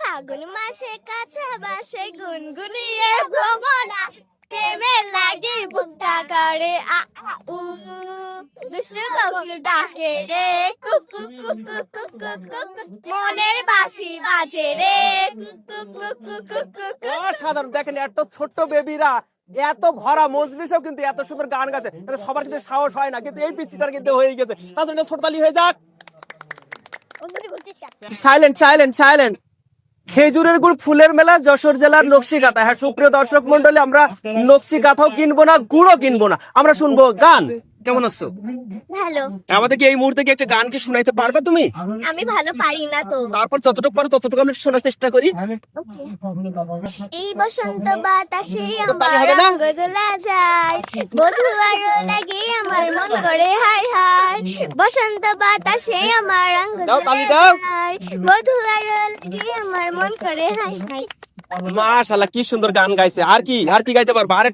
ফাগুন মাসে কাছে বাসে গুনগুনিয়ে ভ্রমণ প্রেমে লাগে বুকটা করে আ আ উ দুষ্টু কোকিল ডাকে রে কুকু কুকু কুকু কুকু মনের বাঁশি বাজে রে কুকু কুকু কুকু কুকু। অসাধারণ। দেখেন এত ছোট্ট বেবিরা এত ভরা মজলিসেও কিন্তু এত সুন্দর গান গাছে, সবার কিন্তু সাহস হয় না, কিন্তু এই পিচ্চিটার কিন্তু হয়ে গেছে। তাছাড়া ছোটতালি হয়ে যাক। Silent silent silent. খেজুরের গুড় ফুলের মেলা, যশোর জেলার নকশিকাঁথা। হ্যাঁ সুপ্রিয় দর্শক মন্ডলী, আমরা নকশিকাঁথাও কিনবো না, গুড়ও কিনবো না, আমরা শুনবো গান। কেমন আছো? ভালো। আমাদের কি এই মুহূর্তে কি একটা গান কি শোনাইতে পারবে তুমি? আমি ভালো পারি না তো। তারপর যতটুকু পারো ততটুকু আমি শোনার চেষ্টা করি। এই বসন্ত বাতাসে তালি আমার হবে না? রঙ জ্বলা যায়, বধূ আরো লাগে আমার মন করে হাই হাই। বসন্ত বাতাসে আমার রঙ দাও, জ্বলা তালি দাও। যায়, বধূ আরো লাগে আমার মন করে হাই হাই। মাশাআল্লাহ, কি সুন্দর গান গাইছে। আর কি গাইতে পারবা? আর